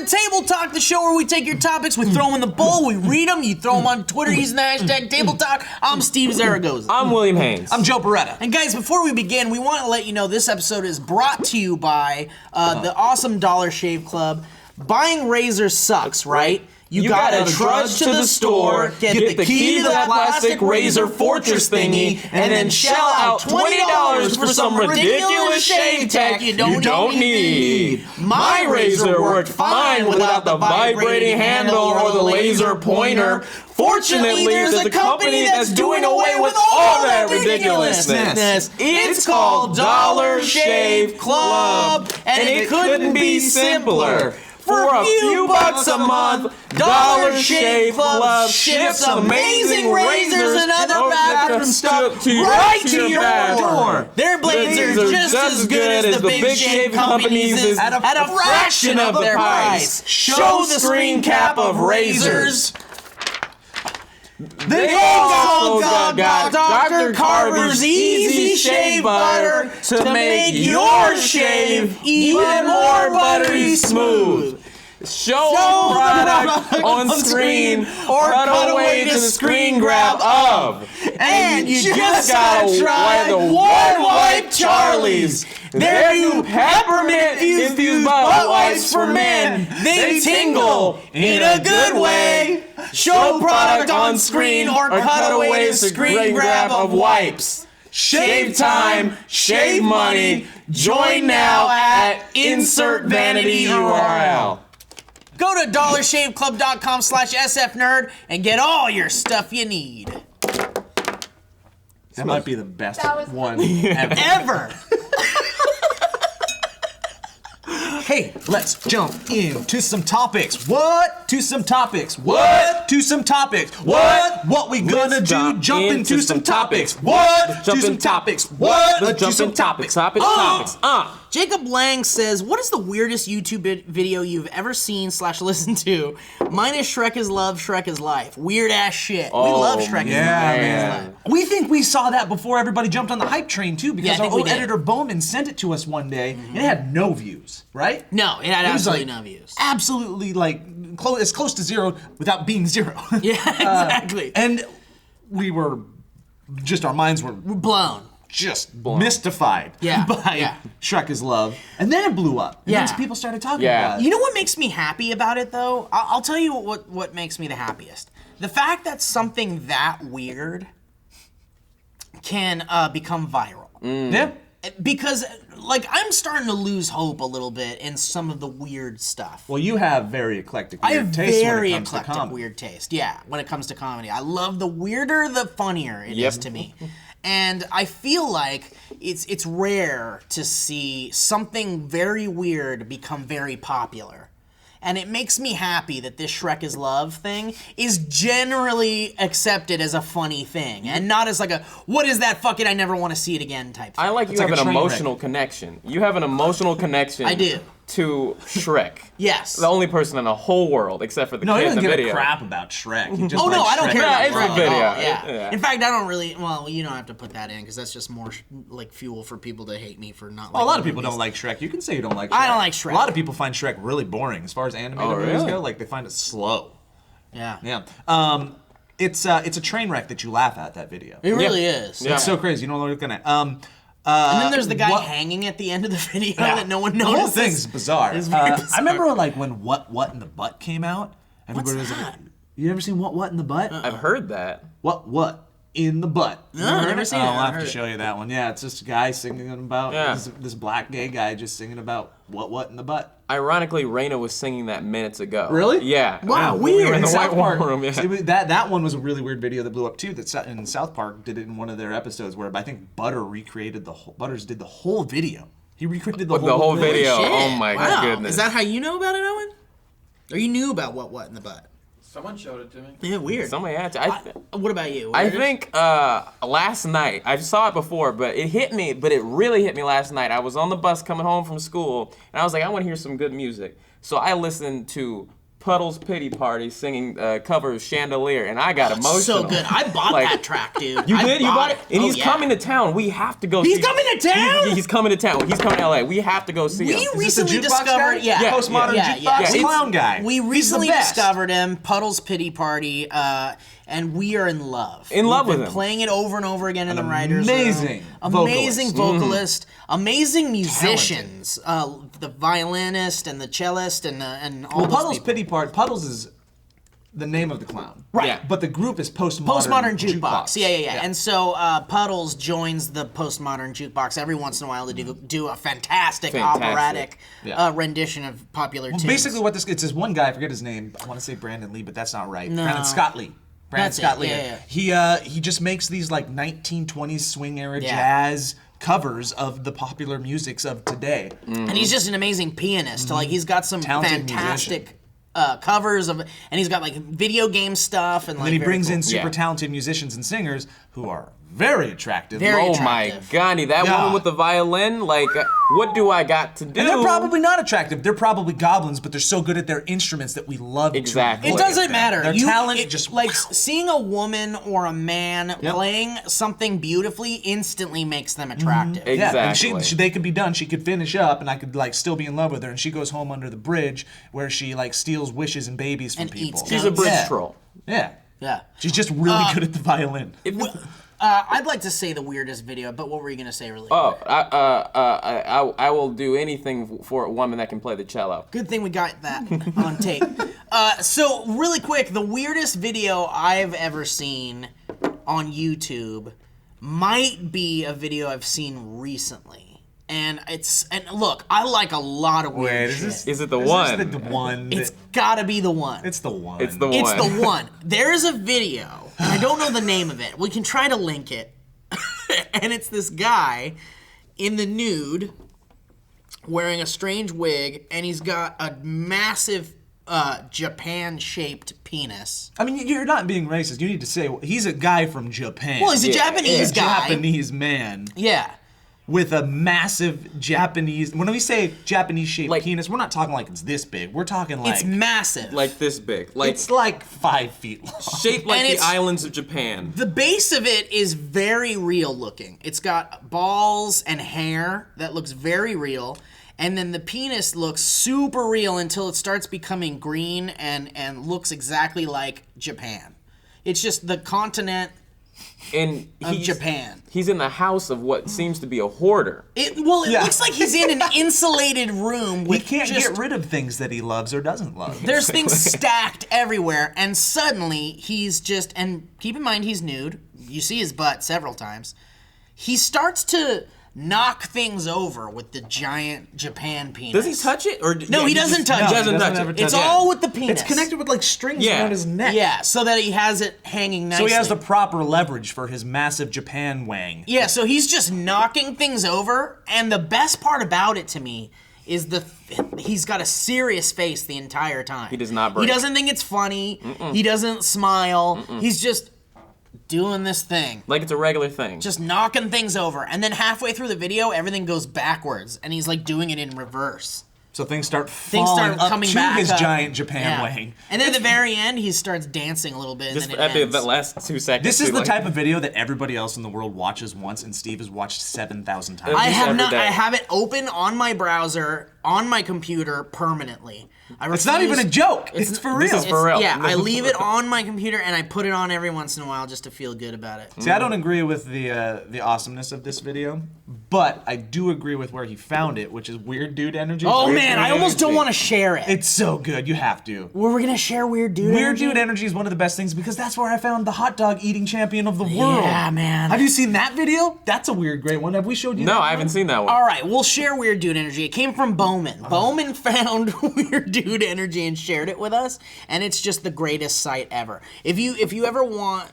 Table Talk, the show where we take your topics, we throw them in the bowl, we read them, you throw them on Twitter using the hashtag Table Talk. I'm Steve Zaragoza. I'm William Haynes. I'm Joe Beretta. And guys, before we begin, we want to let you know this episode is brought to you by the awesome Dollar Shave Club. Buying razors sucks, right? You gotta trudge to the store, get the key to that plastic razor fortress thingy, and then shell out $20 for some ridiculous shave tech you don't need. My razor worked fine without the vibrating handle or the laser pointer. Fortunately, there's a company that's doing away with all that ridiculousness. It's called Dollar Shave Club, and it couldn't be simpler. For a few bucks a month, Dollar Shave Club ships amazing razors and other bathroom stuff right to your door. Their blades are just as good as the big shave companies at a fraction of their price. Show the screen cap of razors. They also got Dr. Carver's Easy Shave Butter to make your shave even more buttery smooth. Show product on screen or cut away to the screen grab of. And you just gotta try the One Wipe Charlies. Their new peppermint infused butt wipes for men. They tingle in a good way. Show product on screen or cut away to screen grab of wipes. Shave time, shave money. Join now at insert vanity URL. Go to dollarshaveclub.com/SFNerd and get all your stuff you need. That might be the best one Ever. Hey, let's jump into some topics. What? To some topics. What? To some topics. What? What we gonna do? Jump into some topics. What? To some topics. What? Let's jump into topics. Topics. Jacob Lang says, what is the weirdest YouTube video you've ever seen / listened to? Mine is Shrek is Love, Shrek is Life. Weird ass shit. We love Shrek is Love, Shrek is Life. We think we saw that before everybody jumped on the hype train too, because our old did. editor Bowman sent it to us one day, and it had no views, right? No, it had absolutely no views. Absolutely, like, as close to zero without being zero. Yeah, exactly. And we were, just our minds were blown. Just mystified by Shrek is Love. And then it blew up. And then people started talking about it. You know what makes me happy about it, though? I'll tell you what makes me the happiest. The fact that something that weird can become viral. Yeah. Because, like, I'm starting to lose hope a little bit in some of the weird stuff. Well, you have very eclectic I weird have taste very when it comes to eclectic comedy. weird taste, when it comes to comedy. I love the weirder, the funnier it is to me. And I feel like it's rare to see something very weird become very popular. And it makes me happy that this Shrek is Love thing is generally accepted as a funny thing and not as like a, what is that fucking I never want to see it again type thing. I like you have an emotional connection. You have an emotional connection. I do. To Shrek. Yes. The only person in the whole world, except for the kid in the video. No, he doesn't give a crap about Shrek. He just I don't care about it's Shrek a video. at all. Yeah. In fact, I don't really, well, you don't have to put that in because that's just more like fuel for people to hate me for not liking a lot of people movies. don't like Shrek. You can say you don't like Shrek. I don't like Shrek. A lot of people find Shrek really boring as far as animated movies go. Like, they find it slow. Yeah. Yeah. It's a train wreck that you laugh at, that video. It really is. It's so crazy. You know what I'm looking at. And then there's the guy hanging at the end of the video that no one notices. The whole thing's bizarre. It's very bizarre. I remember like when What in the Butt came out. Everybody was that? like, you ever seen What in the Butt? I've heard that. What in the Butt? No, I've never seen it. I'll have to show you that one. Yeah, it's just a guy singing about this black gay guy just singing about what in the butt. Ironically, Raina was singing that minutes ago. Really? Yeah. Wow, We were weird. in the South White Park Room. Yeah. That one was a really weird video that blew up too. That in South Park did it in one of their episodes where I think Butters did the whole video. He recreated the whole video. Shit. Oh my goodness. Is that how you know about it, Owen? Or you knew about what in the butt? Someone showed it to me. Yeah, weird. Somebody had to. What about you? I think last night, I saw it before, but it hit me, but it really hit me last night. I was on the bus coming home from school, and I was like, I want to hear some good music. So I listened to Puddle's Pity Party singing cover of Chandelier, and I got emotional. So good. I bought that track, dude. You did? You bought it? And Oh, he's coming to town. We have to go see He's coming to town? He's coming to town. He's coming to LA. We have to go see him. We recently discovered, postmodern jukebox clown guy. We recently discovered him, Puddle's Pity Party, and we are in love. In love with him. him. Playing it over and over again in the writers' amazing room. Amazing vocalist, amazing musicians. The violinist and the cellist and all those Puddle's people. Pity Party. Puddles is the name of the clown. Right. Yeah. But the group is Postmodern Jukebox. Yeah. And so Puddles joins the Postmodern Jukebox every once in a while to do a fantastic. operatic rendition of popular tunes. Basically, what it's this one guy. I forget his name. I want to say Brandon Lee, but that's not right. No. Brandon Scott Lee. Brandon That's Scott it, Lee. yeah. He just makes these like 1920s swing era jazz covers of the popular musics of today. And he's just an amazing pianist. Like he's got some Talented fantastic covers of, and he's got like video game stuff, and like then he brings cool. in super talented musicians and singers who are very attractive. Very Oh my God, that woman with the violin, like, what do I got to do? And they're probably not attractive. They're probably goblins, but they're so good at their instruments that we love Exactly. to It doesn't matter. Their talent just like seeing a woman or a man playing something beautifully instantly makes them attractive. Exactly. Yeah, and they could be done. She could finish up, and I could like still be in love with her. And she goes home under the bridge where she like steals wishes and babies from And people. eats She's a bridge Yeah. troll. Yeah. Yeah. She's just really good at the violin. I'd like to say the weirdest video, but what were you gonna say really? I will do anything for a woman that can play the cello. Good thing we got that on tape. So really quick, the weirdest video I've ever seen on YouTube might be a video I've seen recently. And look, I like a lot of weird shit. Is it the This one? is the one. It's gotta be the one. It's the one. It's the one. It's the one. There's a video, and I don't know the name of it. We can try to link it. And it's this guy in the nude wearing a strange wig, and he's got a massive Japan-shaped penis. I mean, you're not being racist. You need to say he's a guy from Japan. Well, he's a Japanese guy. Japanese man. Yeah. With a massive Japanese. When we say Japanese-shaped Like- penis, we're not talking like it's this big. We're talking like It's massive. Like this big. Like it's like 5 feet long. shaped like And the it's- islands of Japan. The base of it is very real looking. It's got balls and hair that looks very real. And then the penis looks super real until it starts becoming green and looks exactly like Japan. It's just the continent And of Japan. He's in the house of what seems to be a hoarder. It Yeah. looks like he's in an insulated room He with can't just, get rid of things that he loves or doesn't love. there's things stacked everywhere, and suddenly he's just, and keep in mind he's nude. You see his butt several times. He starts to knock things over with the giant Japan penis. Does he touch it? Or No, he doesn't touch it. He doesn't touch ever it. It's touch it. all with the penis. It's connected with like strings Yeah. around his neck. Yeah, so that he has it hanging nicely. So he has the proper leverage for his massive Japan wang. Yeah, so he's just knocking things over, and the best part about it to me is he's got a serious face the entire time. He does not break. He doesn't think it's funny. He doesn't smile. He's just doing this thing. Like it's a regular thing. Just knocking things over. And then halfway through the video, everything goes backwards, and he's like doing it in reverse. So things start Things falling start up coming to back his up. giant Japan Yeah. wang. And then at the very end, he starts dancing a little bit, and Just then it at ends. the last 2 seconds. This is he's the like- type of video that everybody else in the world watches once, and Steve has watched 7,000 times. I Just have every not. day. I have it open on my browser on my computer permanently. It's not even a joke. It's for real. This is for real. Yeah, I leave it on my computer and I put it on every once in a while just to feel good about it. See, I don't agree with the awesomeness of this video, but I do agree with where he found it, which is Weird Dude Energy. Oh Weird man, Dude I almost don't Energy. want to share it. It's so good. You have to. Were we gonna share Weird Dude Weird Energy? Dude Energy is one of the best things because that's where I found the hot dog eating champion of the world. Yeah, man. Have you seen that video? That's a weird, great one. Have we showed you that No, I one? haven't seen that one. All right, we'll share Weird Dude Energy. It came from Bowman. Bowman found Weird Dude Energy and shared it with us, and it's just the greatest site ever. If you ever want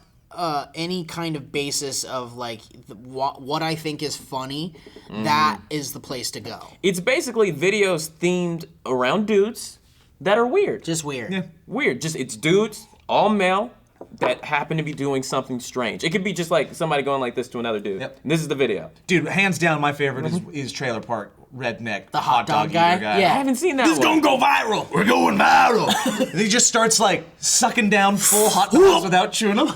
any kind of basis of like what I think is funny, that is the place to go. It's basically videos themed around dudes that are weird. Just weird. Yeah. Weird. Just it's dudes, all male, that happen to be doing something strange. It could be just like somebody going like this to another dude. Yep. And this is the video. Dude, hands down, my favorite is Trailer Park redneck, The hot dog eater guy? guy. Yeah. I haven't seen that This is one. gonna go viral. We're going viral. And he just starts like sucking down full hot dogs without chewing them.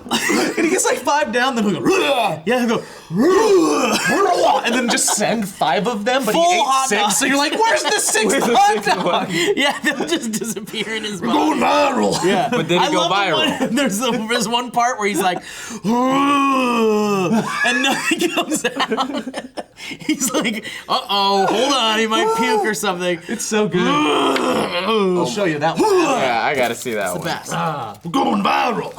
And he gets like 5 down, then he'll go, yeah, he'll go, and then just send 5 of them, but Full he ate hot 6. dogs. So you're like, where's the 6th Where's the hot sixth dog? one? Yeah, they'll just disappear in his mouth. Going viral. Yeah, But did it go viral? There's one part where he's like, and nothing comes out. He's like, uh-oh, hold on, he might puke or something. It's so good. I'll show you that one. Yeah, I gotta see that The one. best. We're going viral.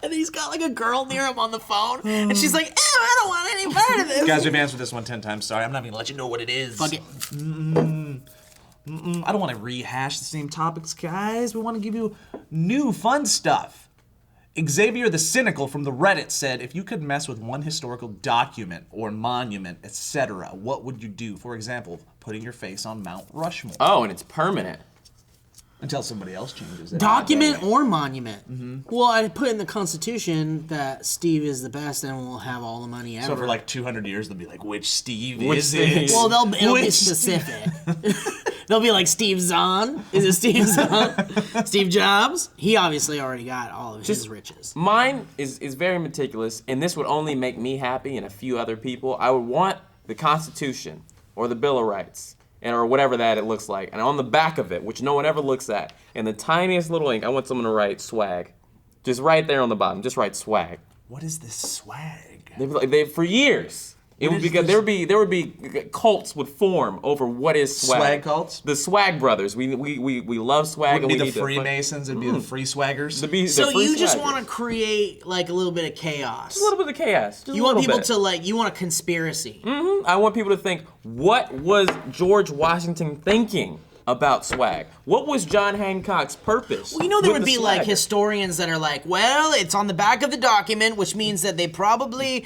And he's got like a girl near him on the phone, and she's like, ew, I don't want any part of this. Guys, we've answered this one 10 times. Sorry, I'm not even gonna let you know what it is. Fuck it. I don't want to rehash the same topics, guys. We want to give you new fun stuff. Xavier the Cynical from the Reddit said, if you could mess with one historical document or monument, etc., what would you do? For example, putting your face on Mount Rushmore. Oh, and it's permanent. Until somebody else changes it. Document or monument? Well, I put in the Constitution that Steve is the best and will have all the money ever. So for like 200 years, they'll be like, which Steve Which is Steve? it? Well, it'll be Which specific. They'll be like Steve Zahn. Is it Steve Zahn? Steve Jobs? He obviously already got all of his riches. Mine is very meticulous, and this would only make me happy and a few other people. I would want the Constitution or the Bill of Rights, or whatever that it looks like, and on the back of it, which no one ever looks at, in the tiniest little ink, I want someone to write swag. Just right there on the bottom, just write swag. What is this swag? For years. It would be there would be cults would form over what is swag. Swag cults? The Swag Brothers. We love swag. Wouldn't and be we the need Freemasons, it'd be the Free Swaggers. So you just want to create like a little bit of chaos. a little bit of chaos. You want people to like, you want a conspiracy. I want people to think, what was George Washington thinking about swag? What was John Hancock's purpose? Well, you know there with would the be like swagger? historians that are like, well, it's on the back of the document, which means that they probably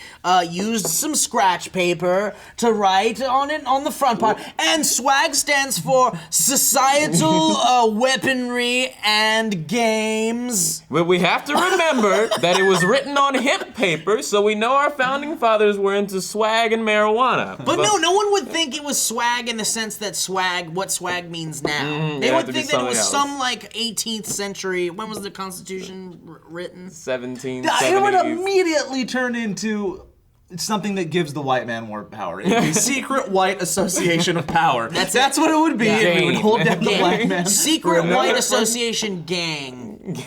used some scratch paper to write on it on the front part. And swag stands for Societal Weaponry and Games. But we have to remember that it was written on hemp paper, so we know our founding fathers were into swag and marijuana. But no one would think it was swag in the sense that what swag means now. They it would had to be think that it was something some like 18th century. When was the Constitution written? 1770. It would immediately turn into something that gives the white man more power. It would be Secret White Association of Power. That's what it would be. Yeah. And we would hold down the black man. Secret White Association Gang.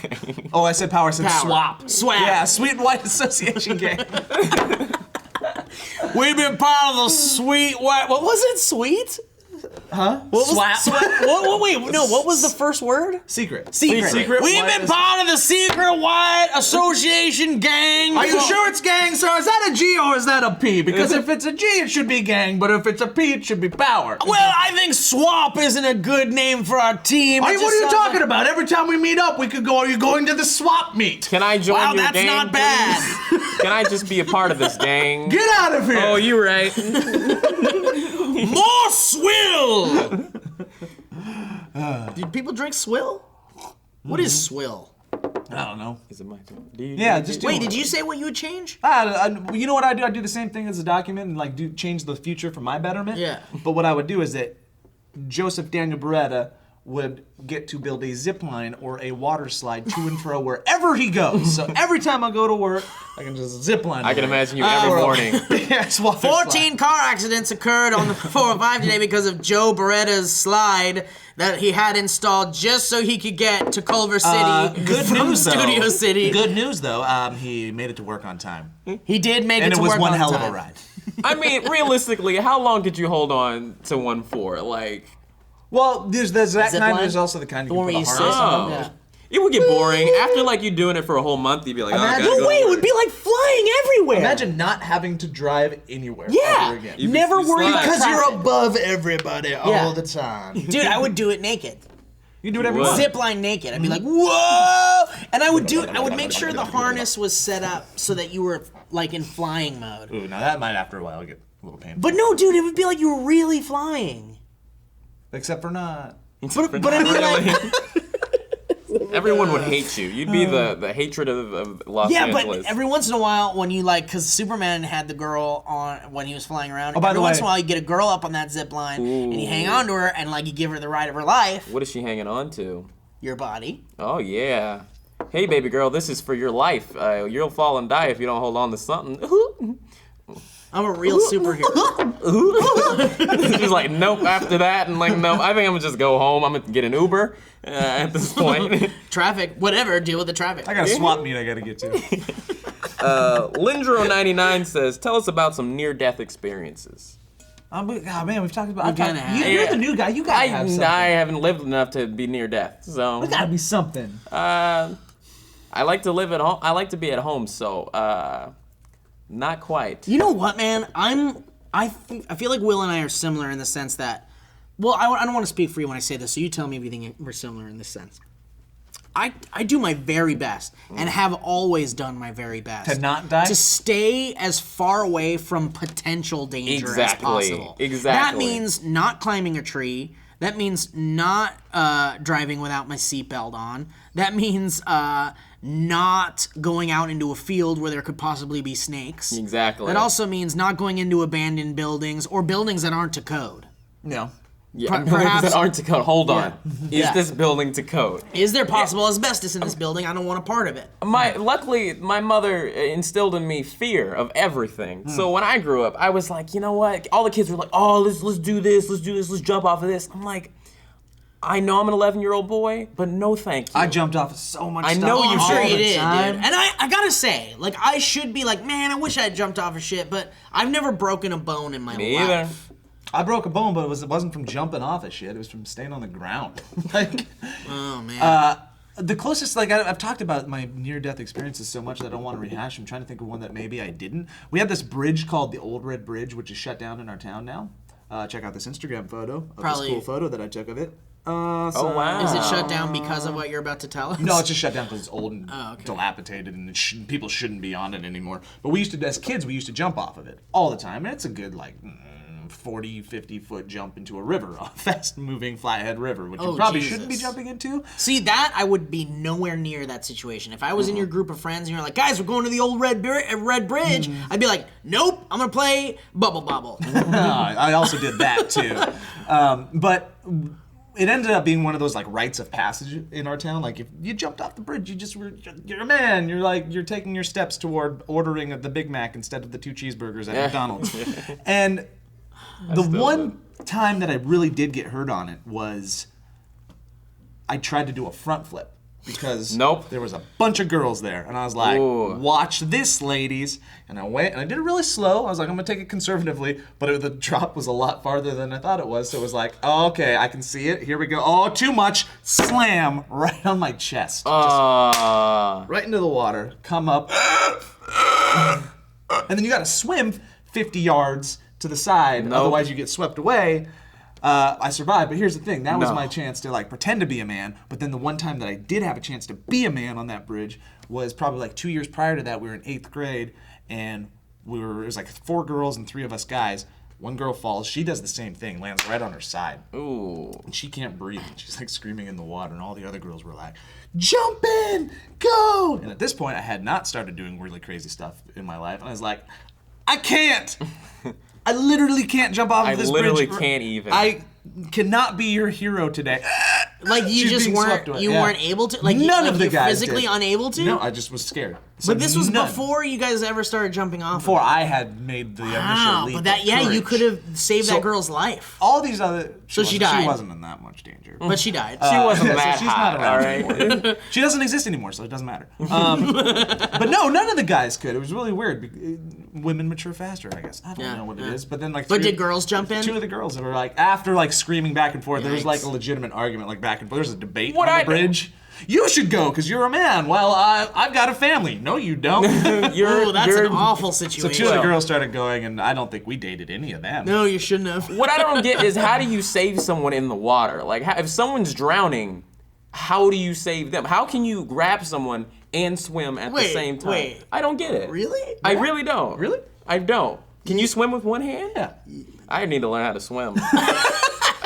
Oh, I said power. I said Power. swap. Swag. Yeah, Sweet White Association gang. We've been part of the Sweet White. What was it? Sweet? Huh? What was, Swap. Wait, no. What was the first word? Secret. Secret. We've White been part of the Secret White Association Gang. Are you sure it's gang, sir? Is that a G or is that a P? Because if it's a G, it should be gang, but if it's a P, it should be power. Well, I think Swap isn't a good name for our team. What are you talking about? Every time we meet up, we could go, are you going to the swap meet? Can I join Wow, your that's gang? not bad. please? Can I just be a part of this gang? Get out of here! Oh, you're right. More swill. Do people drink swill? What is swill? I don't know. Is it my turn? Do you, Yeah, just do Wait, did you say what you would change? You know what I do? I do the same thing as a document and like change the future for my betterment. Yeah. But what I would do is that Joseph Daniel Beretta would get to build a zip line or a water slide to and fro wherever he goes. So every time I go to work, I can just zip line. I can imagine you every morning. Yes, water 14 car accidents occurred on the 405 today because of Joe Beretta's slide that he had installed just so he could get to Culver City Good from news, though. Studio City. Good news, though. He made it to work on time. He did make And it it to was work one on hell time. of a ride. I mean, realistically, how long could you hold on to one for? Like, Well, there's that Zip kind. line? There's also the kind The you one can where put you a sit harness on on. them. Yeah. it would get boring. After like you doing it for a whole month, you'd be like, oh, I Imagine- gotta go No way, to it work. would be like flying everywhere. Imagine not having to drive anywhere Yeah. ever again. You- Never you worry slide. because you're above everybody all the time. Dude, I would do it naked. You do whatever you What? want. Zip line naked. I'd be like, whoa! And I would make sure the harness was set up so that you were like in flying mode. Ooh, now that might after a while get a little painful. But no, dude, it would be like you were really flying. Except for not. But I mean, like, Everyone would hate you. You'd be the hatred of Los Angeles. Yeah, but every once in a while, when you because Superman had the girl on when he was flying around. Oh, by the way, once in a while, you get a girl up on that zip line and you hang on to her and you give her the ride of her life. What is she hanging on to? Your body. Oh yeah. Hey baby girl, this is for your life. You'll fall and die if you don't hold on to something. I'm a real superhero. She's like, nope. After that, and nope. I think I'm gonna just go home. I'm gonna get an Uber at this point. Traffic, whatever. Deal with the traffic. I got a swap meet I gotta get to. Lindro99 says, tell us about some near-death experiences. Oh man, we've talked about. You're the new guy. You gotta have something. I haven't lived enough to be near death, so. There's gotta be something. I like to live at home. I like to be at home, so not quite. You know what, man? I feel like Will and I are similar in the sense that, well, I don't want to speak for you when I say this, so you tell me if you think we're similar in this sense. I do my very best and have always done my very best to not die, to stay as far away from potential danger as possible. Exactly. That means not climbing a tree. That means not driving without my seatbelt on. That means not going out into a field where there could possibly be snakes. Exactly. That also means not going into abandoned buildings or buildings that aren't to code. No. Yeah, buildings that aren't to code. Hold on. Is this building to code? Is there possible asbestos in this building? I don't want a part of it. Luckily, my mother instilled in me fear of everything. So when I grew up, I was like, you know what? All the kids were like, oh, let's do this, let's jump off of this. I'm like, I know I'm an 11-year-old boy, but no thank you. I jumped off of so much I stuff. know you I'm sure should. you did, dude. And I gotta say, I should be like, man, I wish I had jumped off of shit, but I've never broken a bone in my Me life. either. I broke a bone, but it wasn't from jumping off of shit. It was from staying on the ground. Oh man. The closest, I've talked about my near-death experiences so much that I don't want to rehash. I'm trying to think of one that maybe I didn't. We had this bridge called the Old Red Bridge, which is shut down in our town now. Check out this Instagram photo of this cool photo that I took of it. Oh wow! Is it shut down because of what you're about to tell us? No, it's just shut down because it's old and dilapidated, and people shouldn't be on it anymore. But we used to, as kids, jump off of it all the time, and it's a good 40, 50-foot jump into a river, a fast-moving flathead river, which you probably shouldn't be jumping into. See, that I would be nowhere near that situation. If I was in your group of friends and you're like, guys, we're going to the Old Red Bridge, I'd be like, nope, I'm gonna play Bubble Bobble. I also did that too, but it ended up being one of those rites of passage in our town. If you jumped off the bridge, you're a man. You're taking your steps toward ordering the Big Mac instead of the 2 cheeseburgers at McDonald's. And the one time that I really did get hurt on it was I tried to do a front flip because there was a bunch of girls there, and I was like, watch this, ladies. And I went, and I did it really slow. I was like, I'm going to take it conservatively, but the drop was a lot farther than I thought it was, so it was like, oh, okay, I can see it. Here we go. Oh, too much. Slam right on my chest. Just right into the water. Come up. And then you got to swim 50 yards to the side, otherwise you get swept away. I survived, but here's the thing. That was my chance to pretend to be a man, but then the one time that I did have a chance to be a man on that bridge was probably 2 years prior to that. We were in 8th grade, and it was 4 girls and 3 of us guys. One girl falls, she does the same thing, lands right on her side. Ooh. And she can't breathe, and she's screaming in the water, and all the other girls were like, jump in, go! And at this point, I had not started doing really crazy stuff in my life, and I was like, I can't! I literally can't jump off of this bridge. I literally can't even. I cannot be your hero today. You just weren't able to? None of the you're guys physically did. unable to? No, I just was scared. So but this was before you guys ever started jumping off. Before I had made the initial leap. But you could have saved that girl's life. All these other... She died. She wasn't in that much danger. But she died. She wasn't that she's hot, not around anymore. She doesn't exist anymore, so it doesn't matter. But no, none of the guys could. It was really weird. Women mature faster, I guess. I don't know what it is. But then But did girls jump in? 2 of the girls that were after screaming back and forth, there was a legitimate argument back and forth. There's a debate on the bridge. You should go because you're a man. Well, I've got a family. No, you don't. That's an awful situation. So 2 of the girls started going, and I don't think we dated any of them. No, you shouldn't have. What I don't get is how do you save someone in the water? If someone's drowning, how do you save them? How can you grab someone and swim at the same time? Wait. I don't get it. Really? I really don't. Really? I don't. Can you swim with one hand? Yeah. I need to learn how to swim.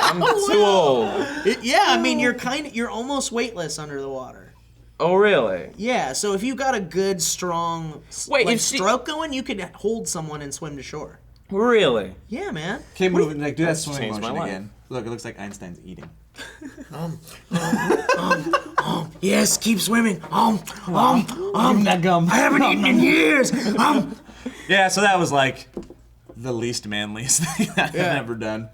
I'm too old. I mean, you're almost weightless under the water. Oh, really? Yeah, so if you got a good, strong stroke going, you could hold someone and swim to shore. Really? Yeah, man. Okay, move. Like, do that swimming changed my motion life. again. Look, it looks like Einstein's eating. Yes, keep swimming. Give him that gum. I haven't eaten in years. Yeah, so that was like the least manliest thing I've ever done.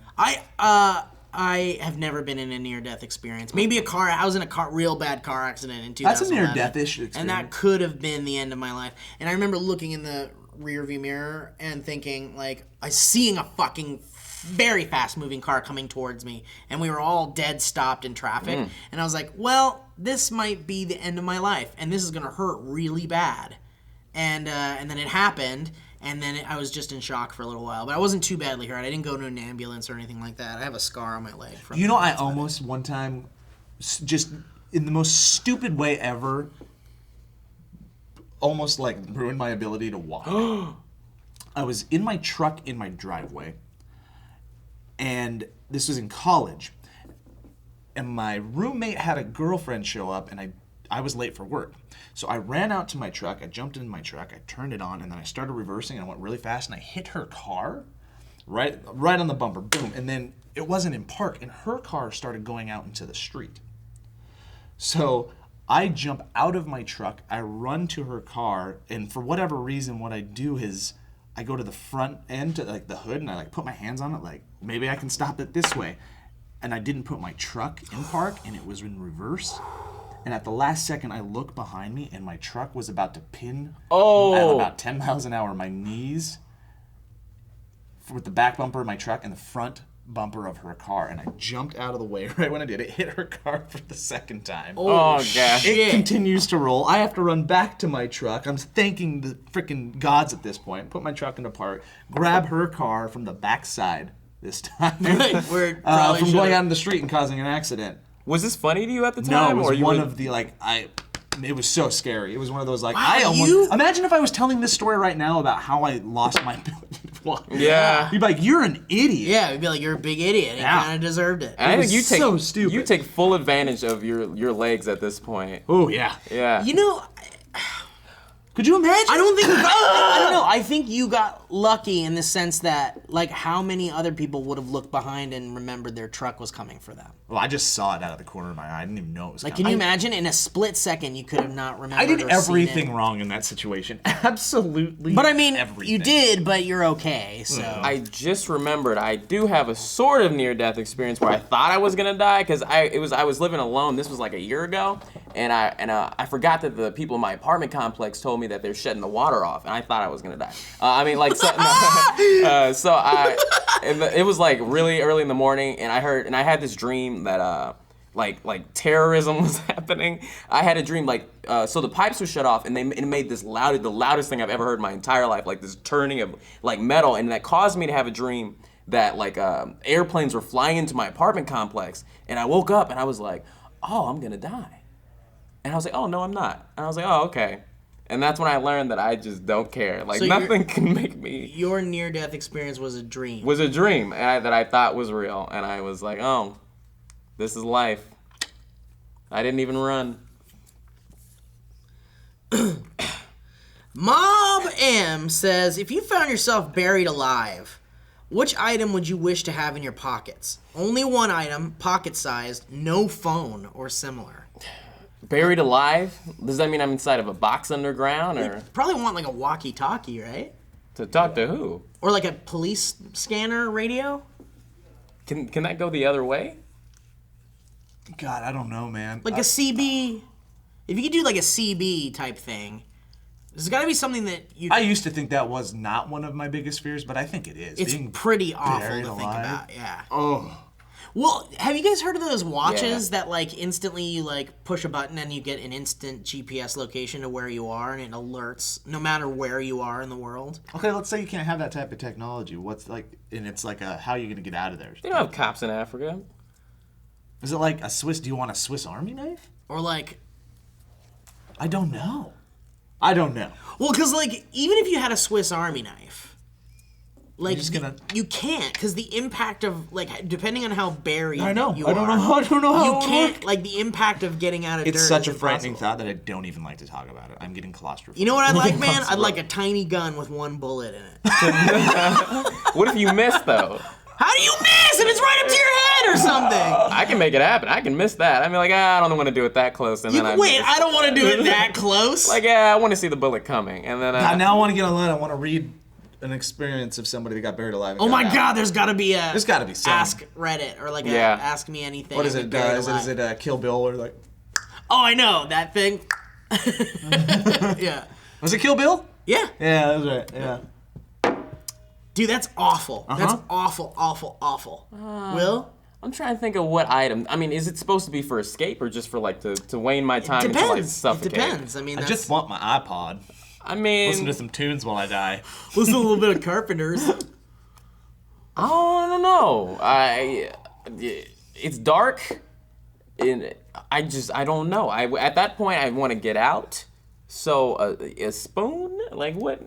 I have never been in a near-death experience. Maybe I was in a real bad car accident in 2011. That's a near-death-ish experience. And that could have been the end of my life. And I remember looking in the rearview mirror and thinking, like, I seeing a fucking very fast-moving car coming towards me, and we were all dead stopped in traffic. And I was like, well, this might be the end of my life, and this is gonna hurt really bad. And then it happened. And then I was just in shock for a little while. But I wasn't too badly hurt. I didn't go to an ambulance or anything like that. I have a scar on my leg. I almost one time, just in the most stupid way ever, almost like ruined my ability to walk. I was in my truck in my driveway. And this was in college. And my roommate had a girlfriend show up, and I was late for work. So I ran out to my truck, I jumped into my truck, I turned it on, and then I started reversing, and I went really fast, and I hit her car right on the bumper, boom. And then it wasn't in park, and her car started going out into the street. So I jump out of my truck, I run to her car, and for whatever reason, what I do is I go to the front end, to like the hood, and I like put my hands on it, like maybe I can stop it this way. And I didn't put my truck in park, and it was in reverse. And at the last second, I look behind me, and my truck was about to pin at about 10 miles an hour. My knees with the back bumper of my truck and the front bumper of her car. And I jumped out of the way right when I did. It hit her car for the second time. Oh, gosh. It continues to roll. I have to run back to my truck. I'm thanking the freaking gods at this point. Put my truck into park, grab her car from the backside this time. From going out in the street and causing an accident. Was this funny to you at the No, time? it was it was so scary. It was one of those imagine if I was telling this story right now about how I lost my ability to walk. Yeah. You'd be like, you're an idiot. Yeah, it'd be like, you're a big idiot. You kind of deserved it. I think so stupid. You take full advantage of your legs at this point. Oh, yeah. Yeah. You know, could you imagine? I don't know. I think you got lucky in the sense that, like, how many other people would have looked behind and remembered their truck was coming for them? Well, I just saw it out of the corner of my eye. I didn't even know it was Like, coming. can you imagine? In a split second, you could have not remembered. I did or everything seen it. wrong in that situation. Absolutely. But I mean, everything. you did, but you're okay. So I just remembered I do have a sort of near-death experience where I thought I was gonna die because I was living alone. This was like a year ago, and I forgot that the people in my apartment complex told me that they're shutting the water off, and I thought I was gonna die. It was like really early in the morning, and I had this dream that like terrorism was happening. I had a dream so the pipes were shut off, and it made the loudest thing I've ever heard in my entire life, like this turning of like metal, and that caused me to have a dream that like airplanes were flying into my apartment complex, and I woke up and I was like, oh, I'm gonna die, and I was like, oh no, I'm not, and I was like, oh okay. And that's when I learned that I just don't care. Like, so nothing can make me... Your near-death experience was a dream. Was a dream that I thought was real. And I was like, oh, this is life. I didn't even run. Mob M says, if you found yourself buried alive, which item would you wish to have in your pockets? Only one item, pocket-sized, no phone or similar. Buried alive? Does that mean I'm inside of a box underground, or you probably want like a walkie-talkie, right? To talk to who? Or like a police scanner radio? Can that go the other way? God, I don't know, man. Like a CB. If you could do like a CB type thing, there's got to be something that you. I used to think that was not one of my biggest fears, but I think it is. It's pretty awful to think about. Yeah. Oh. Well, have you guys heard of those watches that like instantly you like push a button and you get an instant GPS location to where you are and it alerts no matter where you are in the world? Okay, let's say you can't have that type of technology. It's like how are you going to get out of there? They don't have cops in Africa. Is it like do you want a Swiss Army knife? Or like... I don't know. Well, because like even if you had a Swiss Army knife, Like, just gonna... you can't, because the impact of, like, depending on how buried I know. you I don't know how. you can't, like, the impact of getting out of dirt It's such is a frightening impossible. thought that I don't even like to talk about it. I'm getting claustrophobic. You know what I'd like, man? I'd like a tiny gun with 1 bullet in it. What if you miss though? How do you miss if it's right up to your head or something? I can make it happen. I can miss that. I mean, like, I don't want to do it that close, and then I Wait, miss. I don't want to do it that close. Like, yeah, I want to see the bullet coming, and then Now I want to get online. I want to read an experience of somebody that got buried alive. Oh my God, there's got to be a. There's got to be some. Ask Reddit or like a Yeah. Ask Me Anything. What is it? Is it Kill Bill or like? Oh, I know that thing. Yeah. Was it Kill Bill? Yeah. Yeah, that's right. Yeah. Dude, that's awful. That's awful, awful, awful. Will? I'm trying to think of what item. I mean, is it supposed to be for escape or just for like to wane my time until I Depends. It suffocate? depends. I mean, I just want my iPod. I mean, Listen to some tunes while I die. listen to a little bit of Carpenters. I don't know. It's dark, and I don't know. At that point I want to get out. So a spoon, like what?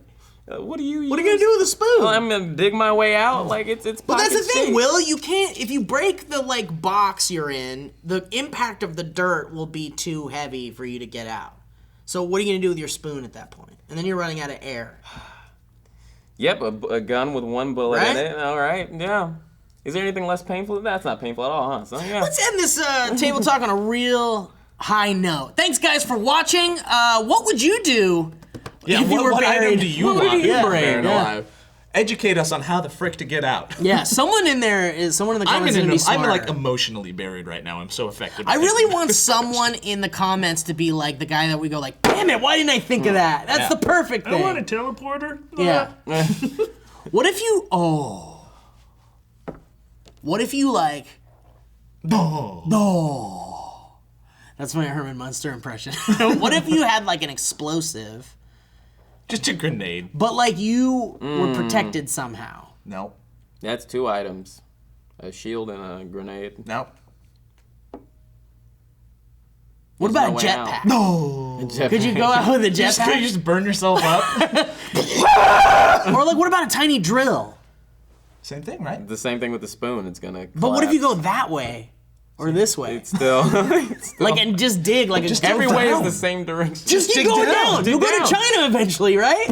What do you use? What are you gonna do with a spoon? Well, I'm gonna dig my way out. Like it's. But that's the pocket thing, shape. Will. You can't. If you break the like box you're in, the impact of the dirt will be too heavy for you to get out. So what are you gonna do with your spoon at that point? And then you're running out of air. Yep, a gun with 1 bullet Right? in it. All right, yeah. Is there anything less painful than that? That's not painful at all, huh? So yeah. Let's end this table talk on a real high note. Thanks, guys, for watching. What would you do if you were what buried? item do you What would want you buried bring? Yeah. alive? Educate us on how the frick to get out. Yeah, someone in the comments is gonna be I'm smarter. like emotionally buried right now. I'm so affected. I by really this. want someone in the comments to be like the guy that we go like, damn it, why didn't I think of that? That's the perfect thing. I want a teleporter. Yeah. What if you? What if you like? No. That's my Herman Munster impression. What if you had like an explosive, Just a grenade. but like you were protected somehow? No. That's 2 items: a shield and a grenade. No. What There's about no a way out. jetpack? No. Could you go out with a Could you jetpack? just burn yourself up? Or like, what about a tiny drill? Same thing, right? The same thing with the spoon. It's gonna. But what if you go collapse. that way? Or this way? It's still. Like, and just dig like Just a Every way is down. the same direction. Just keep dig going down, down. dig You'll go down. to China eventually, right?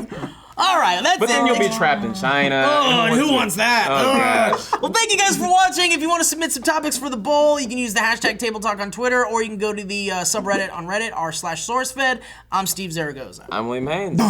All right, that's But then it. you'll be trapped in China. Oh, and who wants that? Oh, Ugh. gosh. Well, thank you guys for watching. If you want to submit some topics for the bowl, you can use the hashtag Table Talk on Twitter, or you can go to the subreddit on Reddit, r/SourceFed. I'm Steve Zaragoza. I'm William Haynes.